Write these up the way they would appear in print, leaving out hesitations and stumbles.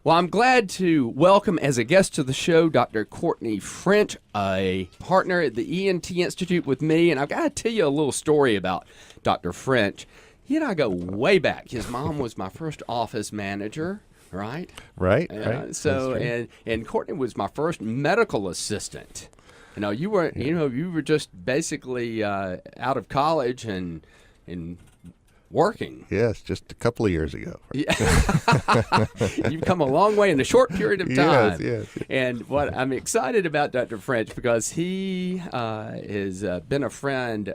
Well, I'm glad to welcome as a guest to the show Dr. Courtney French, a partner at the ENT Institute with me. And I've got to tell you a little story about Dr. French. He and I go way back. His mom was my first office manager, right? Right. And Courtney was my first medical assistant. You were just basically out of college and working. Yes, just a couple of years ago. Yeah. You've come a long way in a short period of time. Yes. And what I'm excited about Dr. French, because he has been a friend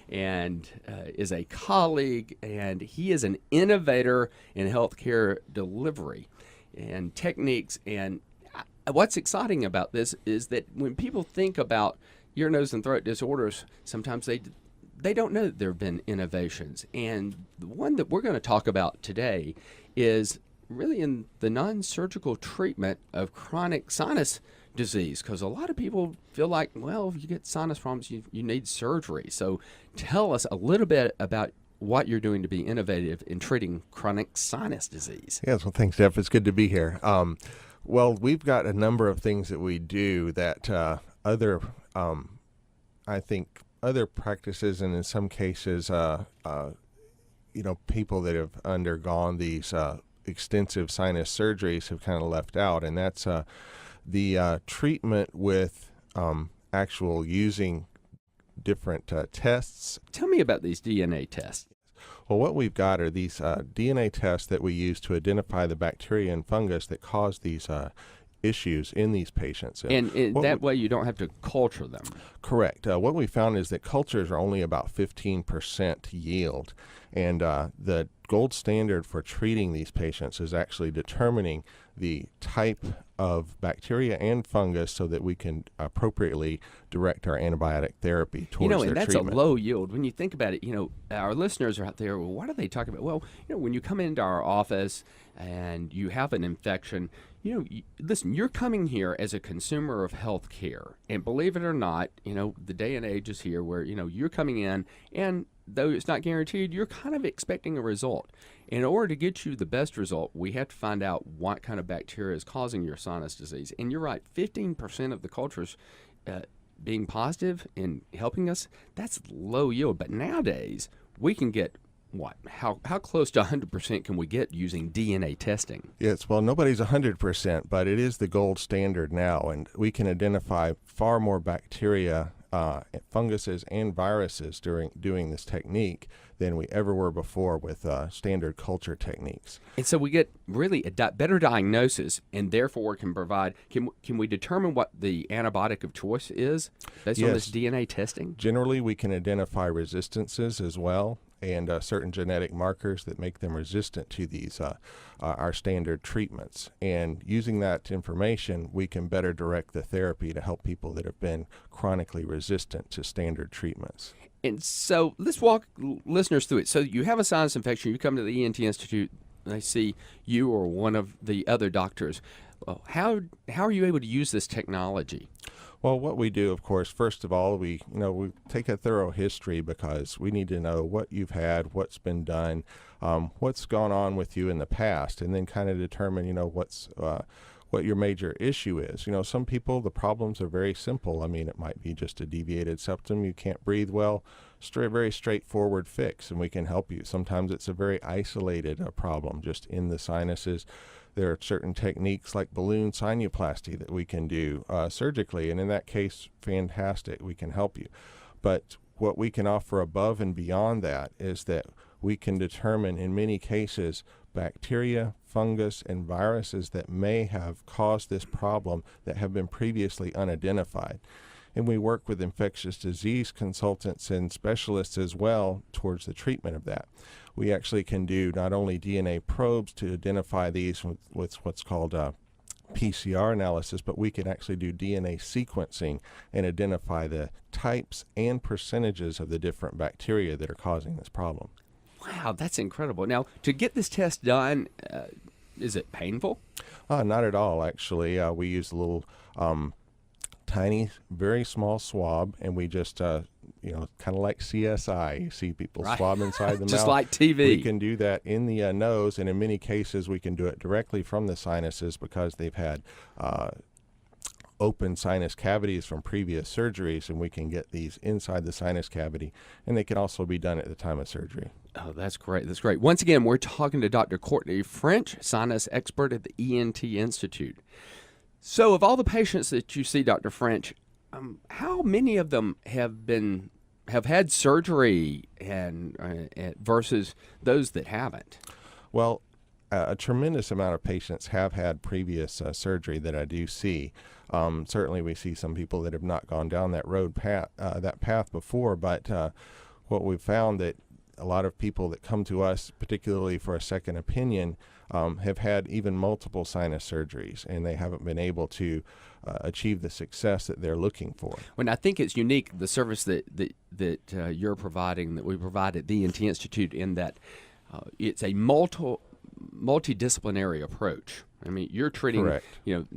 and is a colleague, and he is an innovator in healthcare delivery and techniques. And what's exciting about this is that when people think about ear, nose, and throat disorders, sometimes they don't know that there have been innovations. And the one that we're going to talk about today is really in the non-surgical treatment of chronic sinus disease, because a lot of people feel like, well, if you get sinus problems, you need surgery. So tell us a little bit about what you're doing to be innovative in treating chronic sinus disease. Yes, well, thanks, Jeff. It's good to be here. Well, we've got a number of things that we do that other practices, and in some cases, people that have undergone these extensive sinus surgeries have kind of left out, and that's the treatment with actual using different tests. Tell me about these DNA tests. Well, what we've got are these DNA tests that we use to identify the bacteria and fungus that cause these issues in these patients. And that way you don't have to culture them. Correct. What we found is that cultures are only about 15% yield, and the gold standard for treating these patients is actually determining the type of bacteria and fungus so that we can appropriately direct our antibiotic therapy towards their and that's treatment. a low yield. When you think about it, our listeners are out there, well, what are they talking about? Well, when you come into our office and you have an infection, listen, you're coming here as a consumer of health care. And believe it or not, the day and age is here where, you're coming in, and though it's not guaranteed, you're kind of expecting a result. In order to get you the best result, we have to find out what kind of bacteria is causing your sinus disease. And you're right, 15% of the cultures being positive and helping us, that's low yield. But nowadays, we can get how close to 100% can we get using DNA testing? Yes, well, nobody's 100%, but it is the gold standard now, and we can identify far more bacteria, funguses, and viruses doing this technique than we ever were before with standard culture techniques. And so we get really a better diagnosis, and therefore can provide. Can we determine what the antibiotic of choice is based on this DNA testing? Generally, we can identify resistances as well, and certain genetic markers that make them resistant to these our standard treatments. And using that information, we can better direct the therapy to help people that have been chronically resistant to standard treatments. And so let's walk listeners through it. So you have a sinus infection, you come to the ENT Institute, they see you or one of the other doctors. How are you able to use this technology? Well, what we do, of course, first of all, we take a thorough history, because we need to know what you've had, what's been done, what's gone on with you in the past, and then kind of determine, what your major issue is. Some people, the problems are very simple. I mean, it might be just a deviated septum, you can't breathe well, very straightforward fix, and we can help you. Sometimes it's a very isolated problem just in the sinuses. There are certain techniques like balloon sinuplasty that we can do surgically, and in that case, fantastic, we can help you. But what we can offer above and beyond that is that we can determine in many cases bacteria, fungus, and viruses that may have caused this problem that have been previously unidentified. And we work with infectious disease consultants and specialists as well towards the treatment of that. We actually can do not only DNA probes to identify these with what's called PCR analysis, but we can actually do DNA sequencing and identify the types and percentages of the different bacteria that are causing this problem. Wow, that's incredible. Now, to get this test done, is it painful? Not at all, actually. We use a little tiny, very small swab, and we just kind of like CSI. You see people Right. swab inside the Just mouth. like TV. We can do that in the nose, and in many cases, we can do it directly from the sinuses because they've had open sinus cavities from previous surgeries, and we can get these inside the sinus cavity, and they can also be done at the time of surgery. Oh, that's great. That's great. Once again, we're talking to Dr. Courtney French, sinus expert at the ENT Institute. So, of all the patients that you see, Dr. French, how many of them have had surgery and versus those that haven't? Well, a tremendous amount of patients have had previous surgery that I do see. Certainly, we see some people that have not gone down that path before, but what we've found that a lot of people that come to us, particularly for a second opinion, have had even multiple sinus surgeries, and they haven't been able to achieve the success that they're looking for. When I think it's unique, the service that you're providing, that we provide at the ENT Institute, in that it's a multidisciplinary approach. I mean, you're treating, Correct. You're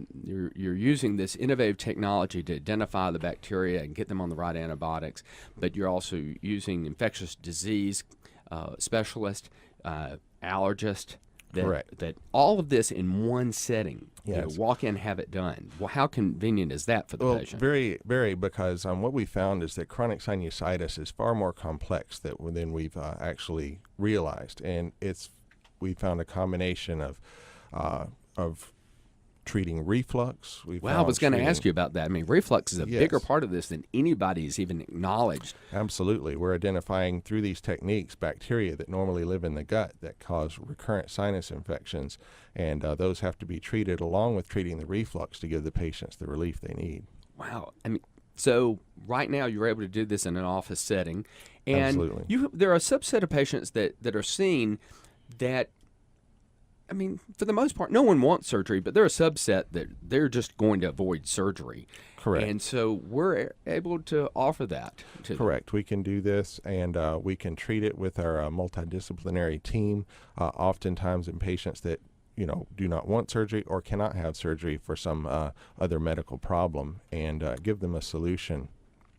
using this innovative technology to identify the bacteria and get them on the right antibiotics, but you're also using infectious disease specialist, allergist. Correct. That all of this in one setting. Yes. Walk in, have it done. Well, how convenient is that for the patient? Very, very, because what we found is that chronic sinusitis is far more complex than we've actually realized, and we found a combination of treating reflux. Well, I was going to ask you about that. I mean, reflux is a Yes. bigger part of this than anybody's even acknowledged. Absolutely. We're identifying through these techniques bacteria that normally live in the gut that cause recurrent sinus infections, and those have to be treated along with treating the reflux to give the patients the relief they need. Wow. I mean, so right now you're able to do this in an office setting, and Absolutely. there are a subset of patients that are seen that, I mean, for the most part, no one wants surgery, but they're a subset that they're just going to avoid surgery. Correct. And so we're able to offer that. Correct. We can do this, and we can treat it with our multidisciplinary team, oftentimes in patients that do not want surgery or cannot have surgery for some other medical problem, and give them a solution.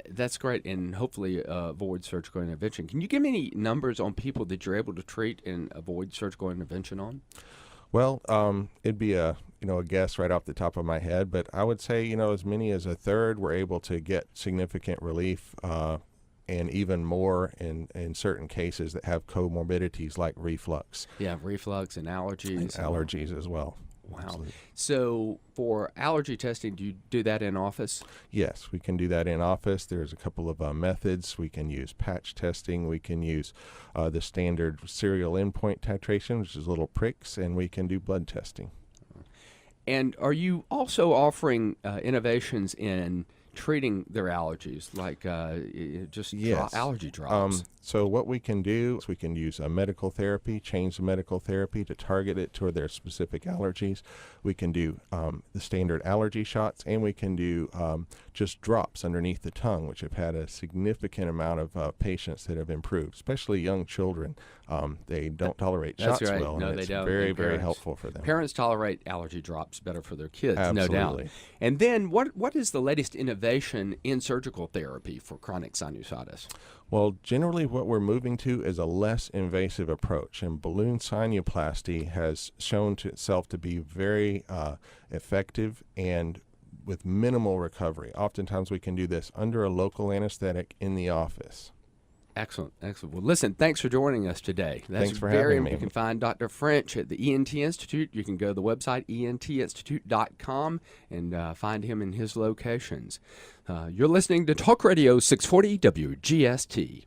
That's great, and hopefully avoid surgical intervention. Can you give me any numbers on people that you're able to treat and avoid surgical intervention on? Well, it'd be a guess right off the top of my head, but I would say as many as a third were able to get significant relief, and even more in certain cases that have comorbidities like reflux. Yeah, reflux and allergies. And allergies as well. Wow. Absolutely. So for allergy testing, do you do that in office? Yes, we can do that in office. There's a couple of methods. We can use patch testing. We can use the standard serial endpoint titration, which is little pricks, and we can do blood testing. And are you also offering innovations in treating their allergies, like Yes. allergy drops? So what we can do is we can use a medical therapy, change the medical therapy to target it toward their specific allergies. We can do the standard allergy shots, and we can do just drops underneath the tongue, which have had a significant amount of patients that have improved, especially young children. They don't tolerate That's shots right. well, No, and they it's don't. very, And very parents- helpful for them. Parents tolerate allergy drops better for their kids, no doubt. Absolutely. And then what is the latest innovation in surgical therapy for chronic sinusitis? Well, generally what we're moving to is a less invasive approach, and balloon sinuplasty has shown to itself to be very effective and with minimal recovery. Oftentimes we can do this under a local anesthetic in the office. Excellent, excellent. Well, listen, thanks for joining us today. That's Thanks for very, having me. You can find Dr. French at the ENT Institute. You can go to the website entinstitute.com and find him in his locations. You're listening to Talk Radio 640 WGST.